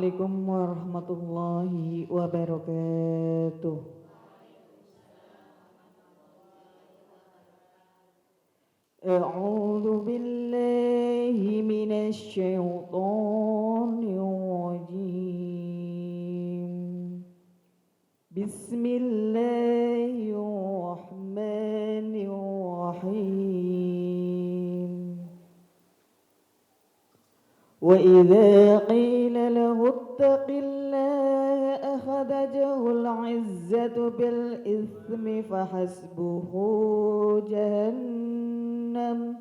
Assalamualaikum warahmatullahi wabarakatuh. A'udzu billahi minasy syaithanir rajim. Bismillahirrahmanirrahim. Wa idza qila lahu ittaqillaha akhadhajahu al-'izzatu bil itsmi fahasbuhu jahannam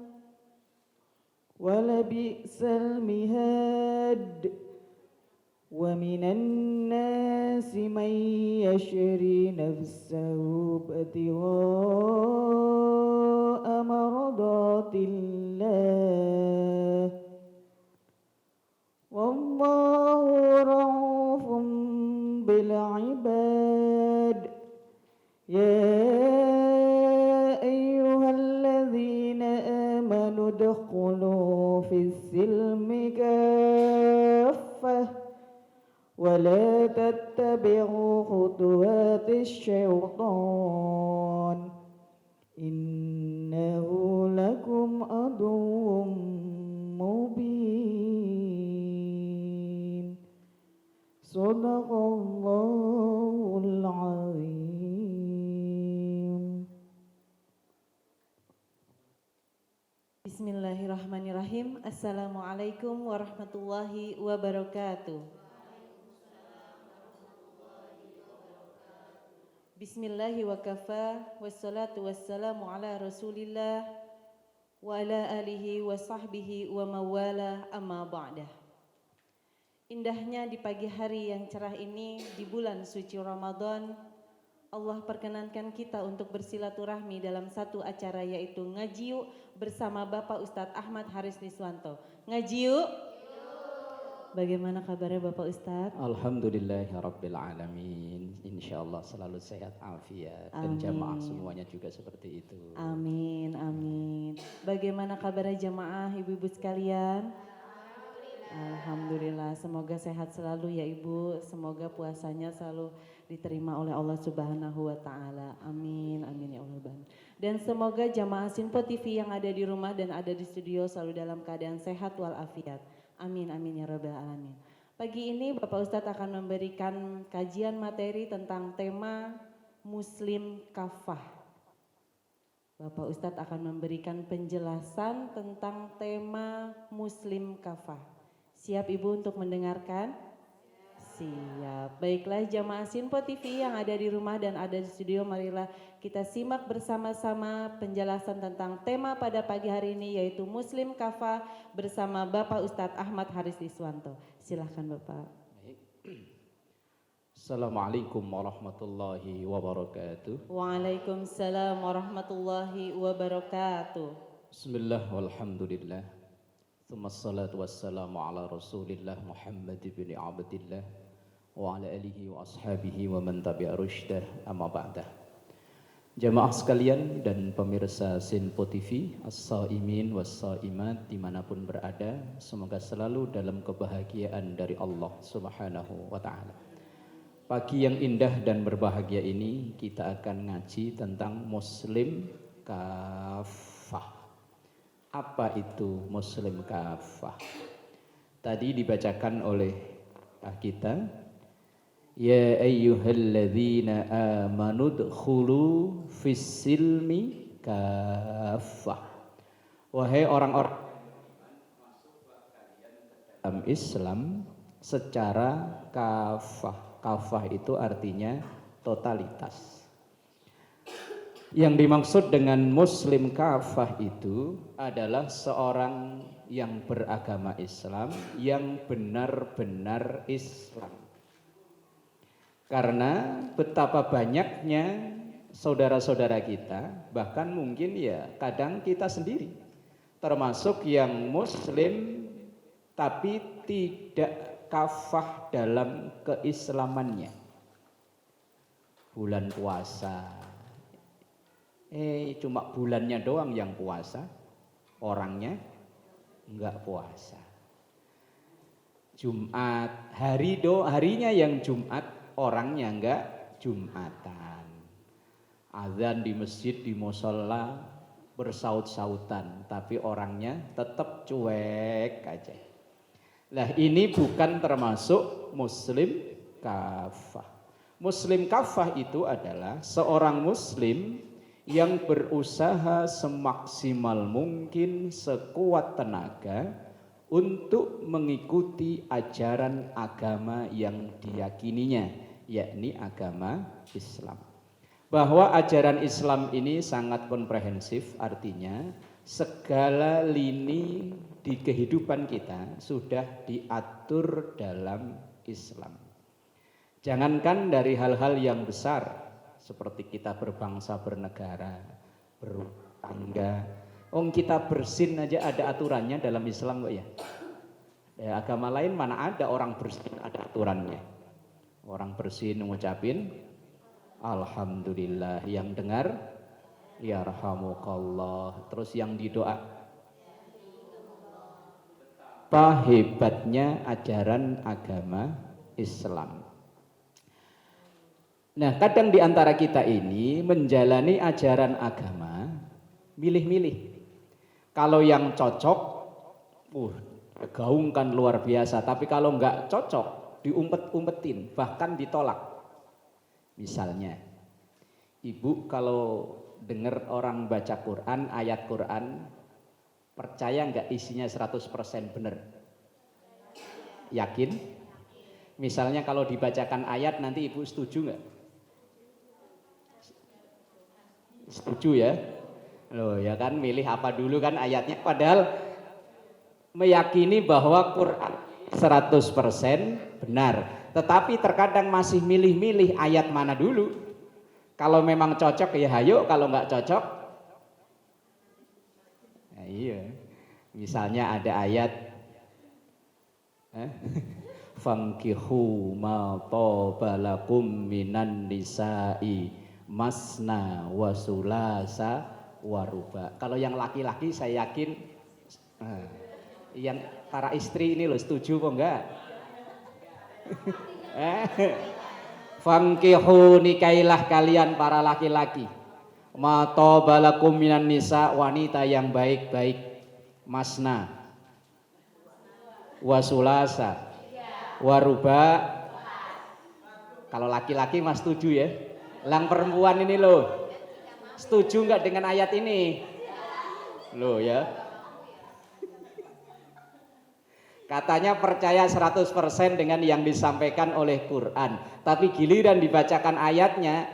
wa labi'sal mihad wa minan nasi man yashri nafsahu ibtigha'a maradatillah wallahu ra'ufun bil 'ibad ya ayyuhalladzina amanu udkhulu fis silmi kaffah wa la tattabi'u khutuwatis syaitan innahu lakum aduwwum mubin. Sadaqallahul azim. Bismillahirrahmanirrahim. Assalamualaikum warahmatullahi wabarakatuh. Bismillahi wa kafa, wassalatu wassalamu ala rasulillah wa ala alihi wa sahbihi wa mawala amma ba'dah. Indahnya di pagi hari yang cerah ini di bulan suci Ramadan, Allah perkenankan kita untuk bersilaturahmi dalam satu acara yaitu Ngaji Yuk bersama Bapak Ustadz Ahmad Haris Niswanto. Ngaji Yuk. Bagaimana kabarnya Bapak Ustadz? Alhamdulillahirabbil alamin. Insyaallah selalu sehat afiat dan jamaah semuanya juga seperti itu. Amin, amin. Bagaimana kabarnya jamaah ibu-ibu sekalian? Alhamdulillah, semoga sehat selalu ya Ibu. Semoga puasanya selalu diterima oleh Allah Subhanahu wa taala. Amin, amin ya Allah. Dan semoga jamaah Sinpo TV yang ada di rumah dan ada di studio selalu dalam keadaan sehat walafiat. Amin, amin ya rabbal alamin. Pagi ini Bapak Ustadz akan memberikan kajian materi tentang tema Muslim Kafah. Bapak Ustadz akan memberikan penjelasan tentang tema Muslim Kafah. Siap Ibu untuk mendengarkan? Siap. Baiklah jamaah Sinpo TV yang ada di rumah dan ada di studio, marilah kita simak bersama-sama penjelasan tentang tema pada pagi hari ini yaitu Muslim Kafah bersama Bapak Ustadz Ahmad Haris Niswanto. Silahkan Bapak. Assalamualaikum warahmatullahi wabarakatuh. Waalaikumsalam warahmatullahi wabarakatuh. Bismillah walhamdulillah. Thummassalatu wassalamu ala rasulillah Muhammad bin Abdillah wa ala alihi wa ashabihi wa man tabi'a rusydah amma ba'dah. Jamaah sekalian dan pemirsa Sinpo TV, as-saimin was-saimat dimanapun berada, semoga selalu dalam kebahagiaan dari Allah Subhanahu wa ta'ala. Pagi yang indah dan berbahagia ini kita akan ngaji tentang Muslim Kafah. Apa itu Muslim Kafah? Tadi dibacakan oleh kita, ya ayyuhalladzina amanu dkhulu fis silmi kafah. Wahai orang-orang dalam Islam secara kafah. Kafah itu artinya totalitas. Yang dimaksud dengan Muslim kafah itu adalah seorang yang beragama Islam, yang benar-benar Islam. Karena betapa banyaknya saudara-saudara kita, bahkan mungkin ya kadang kita sendiri, termasuk yang Muslim tapi tidak kafah dalam keislamannya. Bulan puasa, cuma bulannya doang yang puasa, orangnya enggak puasa. Jumat, harinya yang Jumat, orangnya enggak Jumatan. Azan di masjid, di musola bersaut-sautan, tapi orangnya tetap cuek aja. Nah, ini bukan termasuk muslim kafah. Muslim kafah itu adalah seorang muslim yang berusaha semaksimal mungkin, sekuat tenaga untuk mengikuti ajaran agama yang diyakininya, yakni agama Islam. Bahwa ajaran Islam ini sangat komprehensif, artinya segala lini di kehidupan kita sudah diatur dalam Islam. Jangankan dari hal-hal yang besar seperti kita berbangsa, bernegara, bertangga. Kita bersin aja ada aturannya dalam Islam kok ya. Ya, agama lain mana ada orang bersin ada aturannya. Orang bersin ngucapin alhamdulillah, yang dengar yarhamukallah, terus yang didoa. Apa hebatnya ajaran agama Islam. Nah, kadang di antara kita ini menjalani ajaran agama milih-milih. Kalau yang cocok, gaungkan luar biasa. Tapi kalau nggak cocok, diumpet-umpetin, bahkan ditolak. Misalnya, ibu kalau dengar orang baca Quran, ayat Quran, percaya nggak isinya 100% benar? Yakin? Misalnya kalau dibacakan ayat, nanti ibu setuju nggak? Setuju ya? Loh ya kan, milih apa dulu kan ayatnya, padahal meyakini bahwa Quran 100% benar. Tetapi terkadang masih milih-milih ayat mana dulu. Kalau memang cocok ya hayo, kalau nggak cocok ya iya. Misalnya ada ayat fankihu ma tobalakum minan nisa'i masna wa sulasa wa ruba. Kalau yang laki-laki saya yakin yang para istri ini loh setuju kok enggak? Fankihu, nikailah kalian para laki-laki, ma tobalakum minan nisa, wanita yang baik-baik, masna wasulasa waruba. Kalau laki-laki mas setuju ya. Lang perempuan ini loh, setuju nggak dengan ayat ini? Loh ya, katanya percaya 100% dengan yang disampaikan oleh Quran, tapi giliran dibacakan ayatnya,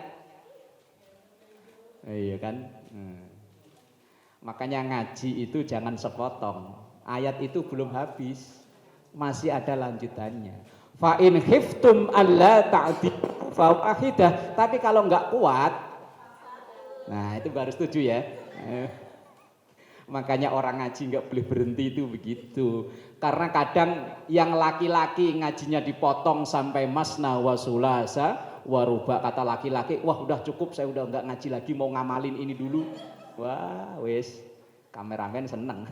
iya kan? Makanya ngaji itu jangan sepotong. Ayat itu belum habis, masih ada lanjutannya. Fa in khiftum alla ta'dilu fa wahidah. Tapi kalau nggak kuat, nah itu baru setuju ya. Makanya orang ngaji nggak boleh berhenti itu begitu. Karena kadang yang laki-laki ngajinya dipotong sampai masna wa sulasa waruba, kata laki-laki, wah udah cukup, saya udah nggak ngaji lagi, mau ngamalin ini dulu. Wah wes, kameramen seneng.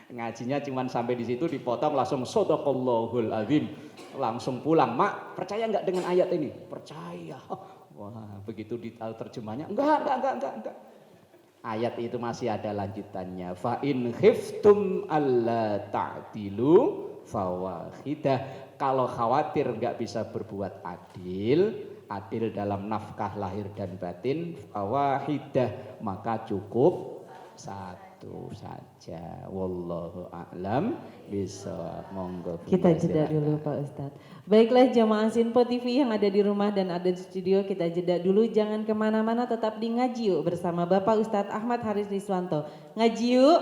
Ngajinya cuman sampai di situ dipotong langsung shadaqallahul azim, langsung pulang. Mak, percaya nggak dengan ayat ini? Percaya. Wah, begitu terjemahnya enggak. Ayat itu masih ada lanjutannya. Fa in khiftum alla ta'dilu fawahidah. Kalau khawatir nggak bisa berbuat adil dalam nafkah lahir dan batin, fawahidah, maka cukup satu saja. Wallahu a'lam bishawab. Monggo kita jeda dulu Pak Ustadz. Baiklah jamaah Sinpo TV yang ada di rumah dan ada di studio, kita jeda dulu, jangan kemana-mana, tetap di Ngaji Yuk bersama Bapak Ustadz Ahmad Haris Riswanto. Ngaji yuk.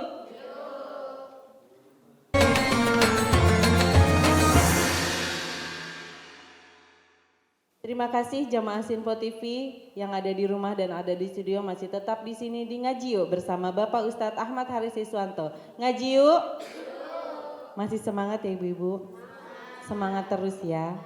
Terima kasih jamaah Sinpo TV yang ada di rumah dan ada di studio, masih tetap di sini di Ngaji Yuk bersama Bapak Ustadz Ahmad Haris Riswanto. Ngaji yuk. Masih semangat ya ibu-ibu? Semangat terus ya.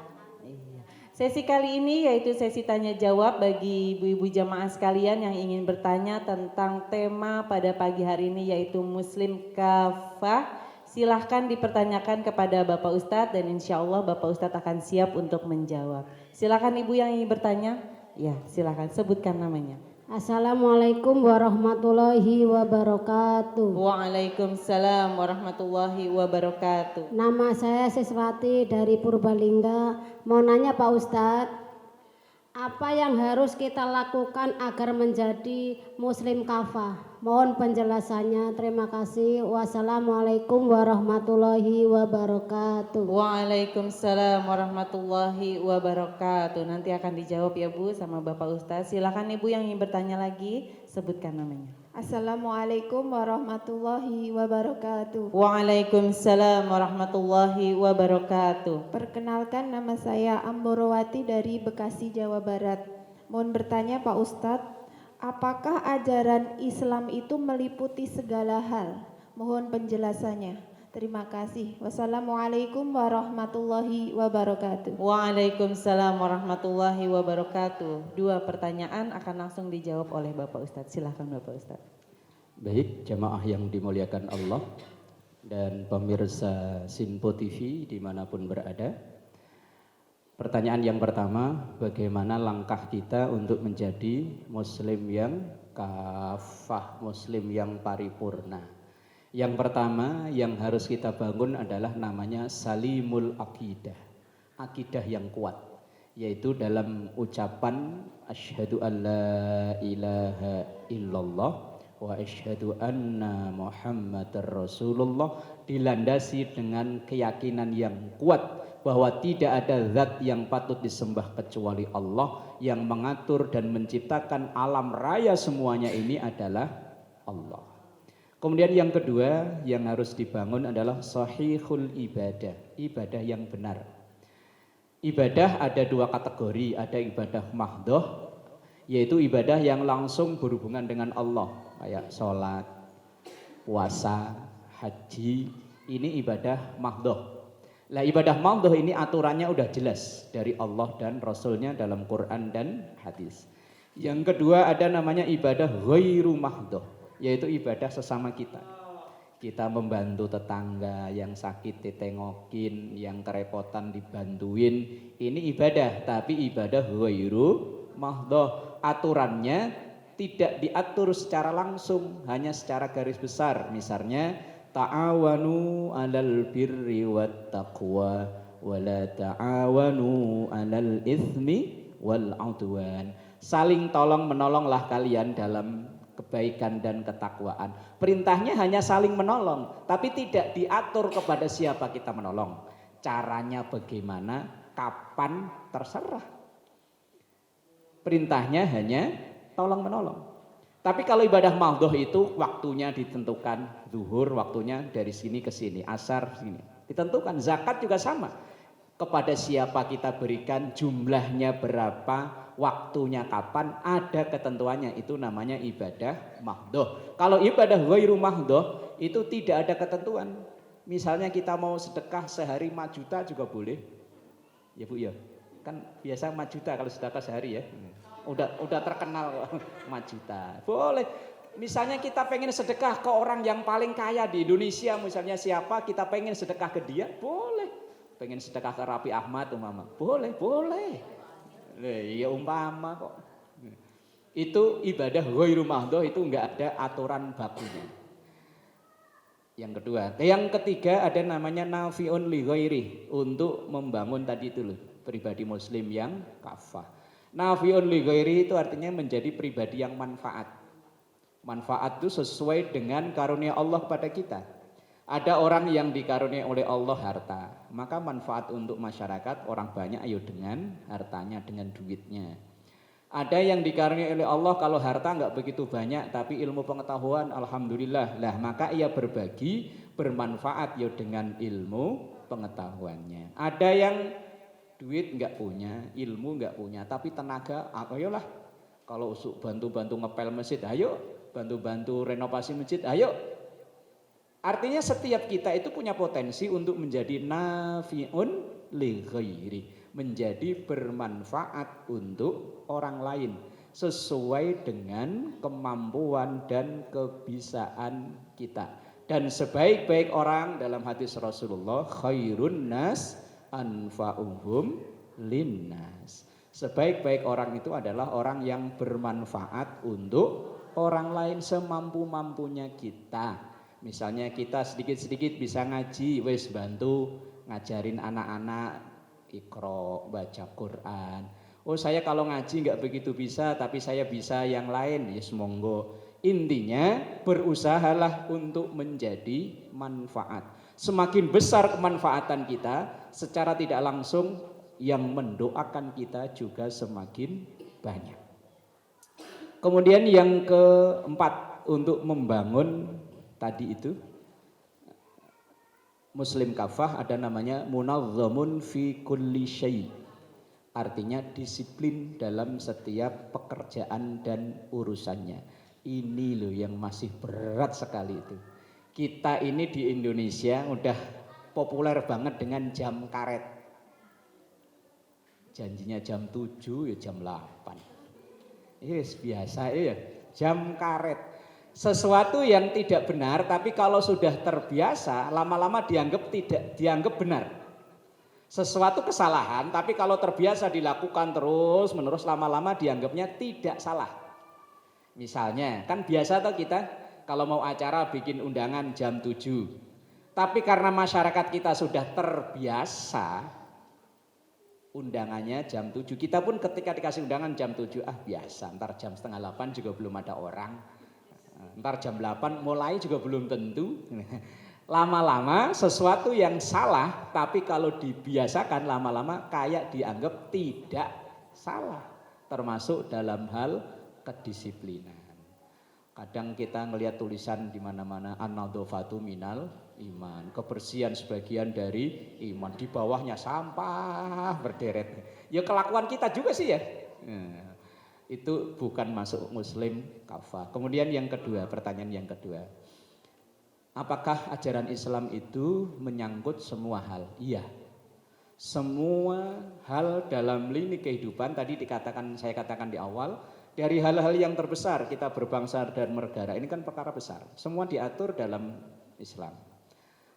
Sesi kali ini yaitu sesi tanya jawab bagi ibu-ibu jamaah sekalian yang ingin bertanya tentang tema pada pagi hari ini yaitu Muslim kafah. Silahkan dipertanyakan kepada Bapak Ustadz dan insya Allah Bapak Ustadz akan siap untuk menjawab. Silahkan Ibu yang ingin bertanya. Ya, silahkan sebutkan namanya. Assalamualaikum warahmatullahi wabarakatuh. Waalaikumsalam warahmatullahi wabarakatuh. Nama saya Siswati dari Purbalingga. Mau nanya Pak Ustadz, apa yang harus kita lakukan agar menjadi muslim kafah? Mohon penjelasannya. Terima kasih. Wassalamualaikum warahmatullahi wabarakatuh. Waalaikumsalam warahmatullahi wabarakatuh. Nanti akan dijawab ya Bu sama Bapak Ustadz. Silakan Ibu yang ingin bertanya lagi, sebutkan namanya. Assalamualaikum warahmatullahi wabarakatuh. Waalaikumsalam warahmatullahi wabarakatuh. Perkenalkan, nama saya Amborowati dari Bekasi, Jawa Barat. Mohon bertanya Pak Ustadz, apakah ajaran Islam itu meliputi segala hal? Mohon penjelasannya. Terima kasih. Wassalamualaikum warahmatullahi wabarakatuh. Waalaikumsalam warahmatullahi wabarakatuh. 2 pertanyaan akan langsung dijawab oleh Bapak Ustadz. Silahkan Bapak Ustadz. Baik, jamaah yang dimuliakan Allah dan pemirsa Sinpo TV dimanapun berada. Pertanyaan yang pertama, bagaimana langkah kita untuk menjadi muslim yang kafah, muslim yang paripurna? Yang pertama yang harus kita bangun adalah namanya salimul akidah, akidah yang kuat, yaitu dalam ucapan asyhadu an la ilaha illallah wa asyhadu anna muhammadar rasulullah, dilandasi dengan keyakinan yang kuat bahwa tidak ada zat yang patut disembah kecuali Allah, yang mengatur dan menciptakan alam raya semuanya ini adalah Allah. Kemudian yang kedua yang harus dibangun adalah sahihul ibadah, ibadah yang benar. Ibadah ada 2 kategori, ada ibadah mahdhoh, yaitu ibadah yang langsung berhubungan dengan Allah, kayak sholat, puasa, haji, ini ibadah mahdhoh. Lah ibadah mahdhoh ini aturannya udah jelas dari Allah dan Rasulnya dalam Quran dan hadis. Yang kedua ada namanya ibadah ghairu mahdhoh, yaitu ibadah sesama kita. Kita membantu tetangga yang sakit ditengokin, yang kerepotan dibantuin, ini ibadah, tapi ibadah ghairu mahdhoh. Aturannya tidak diatur secara langsung, hanya secara garis besar. Misalnya ta'awanu 'alal birri wat taqwa wa la ta'awanu 'alal itsmi wal 'udwan. Saling tolong menolonglah kalian dalam kebaikan dan ketakwaan. Perintahnya hanya saling menolong, tapi tidak diatur kepada siapa kita menolong. Caranya bagaimana, kapan, terserah. Perintahnya hanya tolong menolong. Tapi kalau ibadah mahdhoh itu waktunya ditentukan, zuhur waktunya dari sini ke sini, asar sini. Ditentukan. Zakat juga sama. Kepada siapa kita berikan, jumlahnya berapa, waktunya kapan, ada ketentuannya, itu namanya ibadah mahdhoh. Kalau ibadah ghairu mahdhoh itu tidak ada ketentuan. Misalnya kita mau sedekah sehari 4 juta juga boleh. Ya Bu ya. Kan biasa 4 juta kalau sedekah sehari ya. Udah terkenal 4 juta. Boleh. Misalnya kita pengen sedekah ke orang yang paling kaya di Indonesia, misalnya siapa, kita pengen sedekah ke dia, boleh. Pengen sedekah ke Raffi Ahmad umpama, boleh. Ya umpama kok. Itu ibadah ghairu mahdhoh, itu enggak ada aturan bakunya. Yang kedua, yang ketiga ada namanya nafi'un li ghairi, untuk membangun tadi itu loh, pribadi muslim yang kafah. Nafi'un li ghairi itu artinya menjadi pribadi yang manfaat. Manfaat itu sesuai dengan karunia Allah kepada kita. Ada orang yang dikaruniai oleh Allah harta, maka manfaat untuk masyarakat orang banyak ayo dengan hartanya, dengan duitnya. Ada yang dikaruniai oleh Allah kalau harta enggak begitu banyak tapi ilmu pengetahuan alhamdulillah. Lah maka ia berbagi, bermanfaat ya dengan ilmu pengetahuannya. Ada yang duit enggak punya, ilmu enggak punya, tapi tenaga ayolah. Kalau bantu-bantu ngepel masjid, ayo. Bantu-bantu renovasi masjid, ayo. Artinya setiap kita itu punya potensi untuk menjadi nafi'un li ghairi, menjadi bermanfaat untuk orang lain sesuai dengan kemampuan dan kebisaan kita. Dan sebaik-baik orang dalam hadis Rasulullah, khairun nas anfa'uhum linnas. Sebaik-baik orang itu adalah orang yang bermanfaat untuk orang lain semampu-mampunya kita. Misalnya kita sedikit-sedikit bisa ngaji, wis bantu ngajarin anak-anak Iqra, baca Quran. Oh saya kalau ngaji nggak begitu bisa, tapi saya bisa yang lain, ya monggo. Intinya berusahalah untuk menjadi manfaat. Semakin besar kemanfaatan kita, secara tidak langsung yang mendoakan kita juga semakin banyak. Kemudian yang keempat, untuk membangun tadi itu Muslim kafah, ada namanya munazzamun fi kulli syai'. Artinya disiplin dalam setiap pekerjaan dan urusannya. Ini loh yang masih berat sekali itu. Kita ini di Indonesia udah populer banget dengan jam karet. Janjinya jam 7 ya jam 8. Yes, biasa ya, jam karet. Sesuatu yang tidak benar, tapi kalau sudah terbiasa lama-lama dianggap benar. Sesuatu kesalahan, tapi kalau terbiasa dilakukan terus menerus lama-lama dianggapnya tidak salah. Misalnya kan biasa tuh kita kalau mau acara bikin undangan jam 7. Tapi karena masyarakat kita sudah terbiasa undangannya jam 7. Kita pun ketika dikasih undangan jam 7, biasa, ntar jam setengah 8 juga belum ada orang. Ntar jam 8 mulai juga belum tentu. Lama-lama sesuatu yang salah, tapi kalau dibiasakan lama-lama kayak dianggap tidak salah. Termasuk dalam hal kedisiplinan. Kadang kita ngelihat tulisan di mana-mana an-nadhafatu minal iman, kebersihan sebagian dari iman, di bawahnya sampah berderet. Ya kelakuan kita juga sih ya. Itu bukan masuk Muslim kafah. Kemudian yang kedua, pertanyaan yang kedua. Apakah ajaran Islam itu menyangkut semua hal? Iya. Semua hal dalam lini kehidupan tadi saya katakan di awal, dari hal-hal yang terbesar kita berbangsa dan bernegara, ini kan perkara besar. Semua diatur dalam Islam.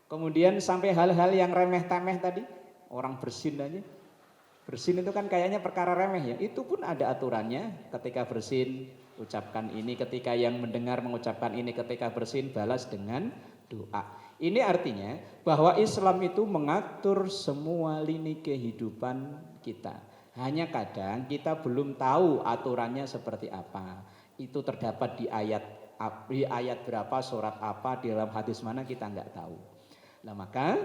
Kemudian sampai hal-hal yang remeh-temeh tadi, orang bersin aja. Bersin itu kan kayaknya perkara remeh ya. Itu pun ada aturannya. Ketika bersin ucapkan ini, ketika yang mendengar mengucapkan ini, ketika bersin balas dengan doa. Ini artinya bahwa Islam itu mengatur semua lini kehidupan kita. Hanya kadang kita belum tahu aturannya seperti apa. Itu terdapat di ayat berapa, surat apa, di dalam hadis mana kita nggak tahu. Nah maka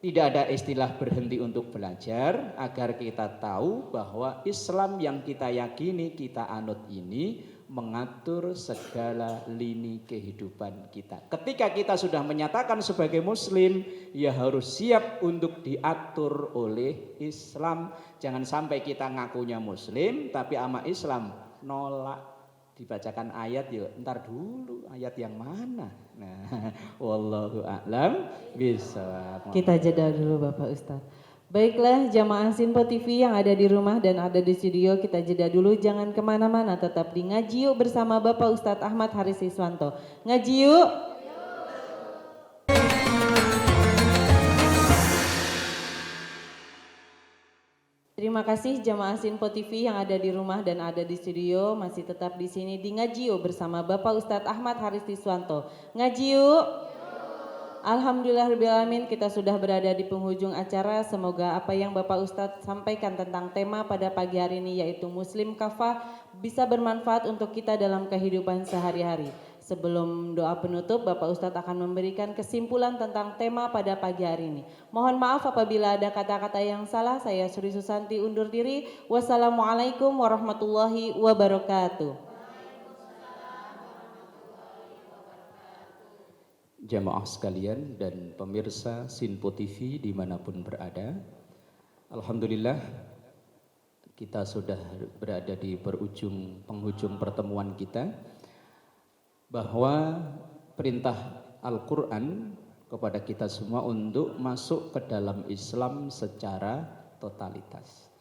tidak ada istilah berhenti untuk belajar agar kita tahu bahwa Islam yang kita yakini, kita anut ini mengatur segala lini kehidupan kita. Ketika kita sudah menyatakan sebagai Muslim, ya harus siap untuk diatur oleh Islam. Jangan sampai kita ngakunya Muslim, tapi ama Islam nolak. Dibacakan ayat, yuk ntar dulu ayat yang mana. Nah, wallahu a'lam bishawab. Kita jeda dulu Bapak Ustadz. Baiklah jamaah Sinpo TV yang ada di rumah dan ada di studio, kita jeda dulu, jangan kemana-mana, tetap di Ngaji Yuk bersama Bapak Ustadz Ahmad Haris Iswanto. Ngaji yuk. Terima kasih jamaah Sinpo TV yang ada di rumah dan ada di studio, masih tetap di sini di Ngaji Yuk bersama Bapak Ustadz Ahmad Haris Iswanto. Ngaji yuk. Alhamdulillahirrahmanirrahim, kita sudah berada di penghujung acara. Semoga apa yang Bapak Ustadz sampaikan tentang tema pada pagi hari ini yaitu Muslim Kafah bisa bermanfaat untuk kita dalam kehidupan sehari-hari. Sebelum doa penutup, Bapak Ustadz akan memberikan kesimpulan tentang tema pada pagi hari ini. Mohon maaf apabila ada kata-kata yang salah. Saya Suri Susanti undur diri. Wassalamualaikum warahmatullahi wabarakatuh. Jamaah sekalian dan pemirsa Sinpo TV dimanapun berada, alhamdulillah kita sudah berada di penghujung pertemuan kita, bahwa perintah Al-Quran kepada kita semua untuk masuk ke dalam Islam secara totalitas.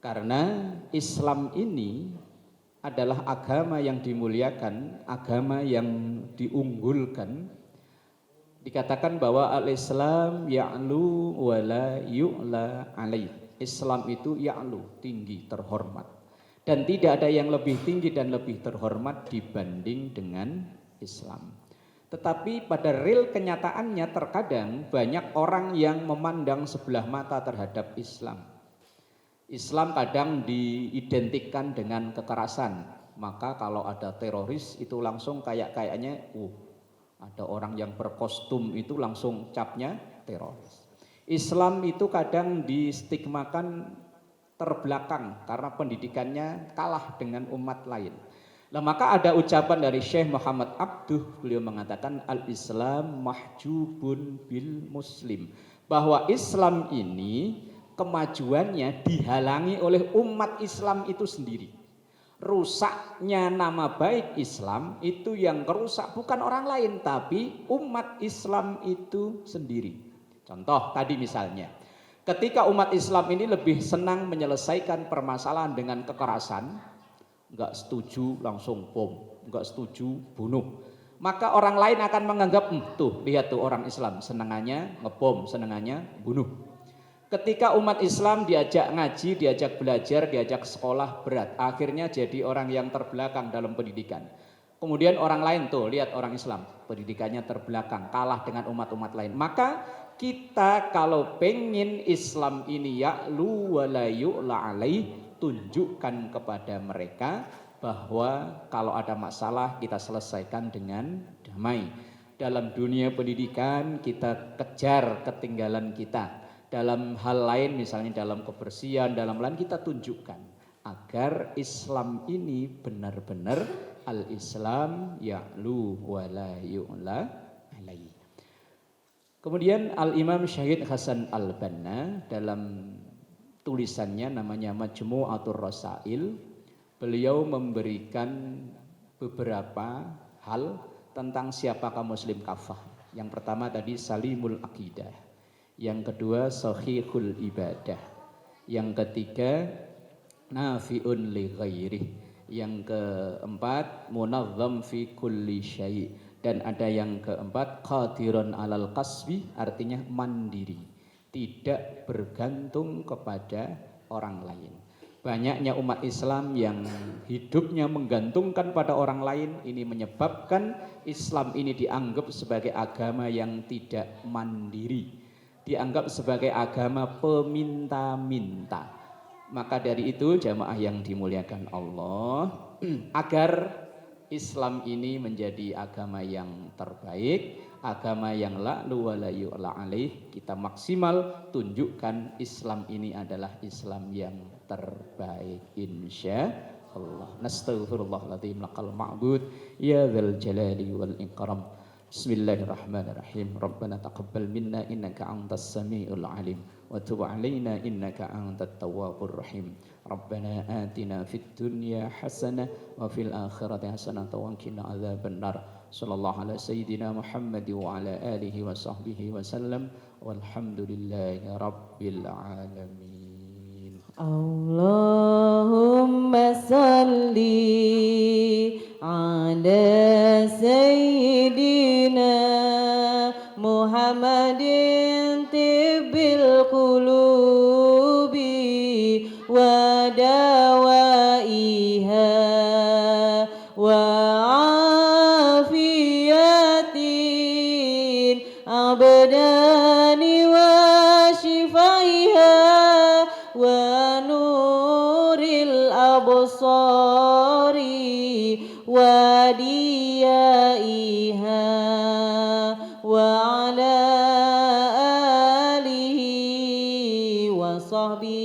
Karena Islam ini adalah agama yang dimuliakan, agama yang diunggulkan, Dikatakan bahwa al-Islam ya'lu wa la yu'la alaih. Islam itu ya'lu, tinggi, terhormat. Dan tidak ada yang lebih tinggi dan lebih terhormat dibanding dengan Islam. Tetapi pada real kenyataannya terkadang banyak orang yang memandang sebelah mata terhadap Islam. Islam kadang diidentikan dengan kekerasan. Maka kalau ada teroris itu langsung kayaknya ada orang yang berkostum itu langsung capnya teroris. Islam itu kadang distigmakan terbelakang karena pendidikannya kalah dengan umat lain. Nah, maka ada ucapan dari Syekh Muhammad Abduh, beliau mengatakan al-Islam mahjubun bil muslim, bahwa Islam ini kemajuannya dihalangi oleh umat Islam itu sendiri. Rusaknya nama baik Islam itu yang kerusak bukan orang lain tapi umat Islam itu sendiri. Contoh tadi misalnya, ketika umat Islam ini lebih senang menyelesaikan permasalahan dengan kekerasan, enggak setuju langsung bom, enggak setuju bunuh, maka orang lain akan menganggap tuh lihat tuh orang Islam senangannya ngebom, senangannya bunuh. Ketika umat Islam diajak ngaji, diajak belajar, diajak sekolah berat, akhirnya jadi orang yang terbelakang dalam pendidikan. Kemudian orang lain tuh lihat orang Islam pendidikannya terbelakang, kalah dengan umat-umat lain. Maka kita kalau pengen Islam ini ya'lu wa la yu'la alaih, tunjukkan kepada mereka bahwa kalau ada masalah kita selesaikan dengan damai. Dalam dunia pendidikan kita kejar ketinggalan kita. Dalam hal lain misalnya dalam kebersihan, dalam lain kita tunjukkan agar Islam ini benar-benar al-Islam ya'lu wa la yu'la alaihi. Kemudian Al-Imam Syahid Hasan Al-Banna dalam tulisannya namanya Majmu'atur Rasail, beliau memberikan beberapa hal tentang siapakah muslim kafah. Yang pertama tadi salimul aqidah. Yang kedua sahihul ibadah. Yang ketiga nafi'un li ghairih. Yang keempat munazzam fi kulli syai'. Dan ada yang keempat qadirun alal kasbi, artinya mandiri, tidak bergantung kepada orang lain. Banyaknya umat Islam yang hidupnya menggantungkan pada orang lain, ini menyebabkan Islam ini dianggap sebagai agama yang tidak mandiri, dianggap sebagai agama peminta-minta. Maka dari itu jamaah yang dimuliakan Allah, agar Islam ini menjadi agama yang terbaik, agama yang la'lu wa la yu'la alaih, kita maksimal tunjukkan Islam ini adalah Islam yang terbaik insya Allah. Nastaghfirullahaladzim laqal ma'bud ya dzal jalali wal ikram. Bismillahirrahmanirrahim. Rabbana taqabbal minna innaka antas samiul alim wa tub alaina innaka antat tawwabur rahim. Rabbana atina fid dunya hasanah wa fil akhirati hasanah wa qina adzabannar. Sallallahu ala sayyidina Muhammad wa ala alihi wa sahbihi wa sallam walhamdulillahi rabbil alamin. Allahumma salli ala sayyidina Muhammadin tibbil qulubi wa dawaiha wa afiyatin abdani wa shifaiha wa nuril absari wa diyaiha wa ala alihi wa sahbihi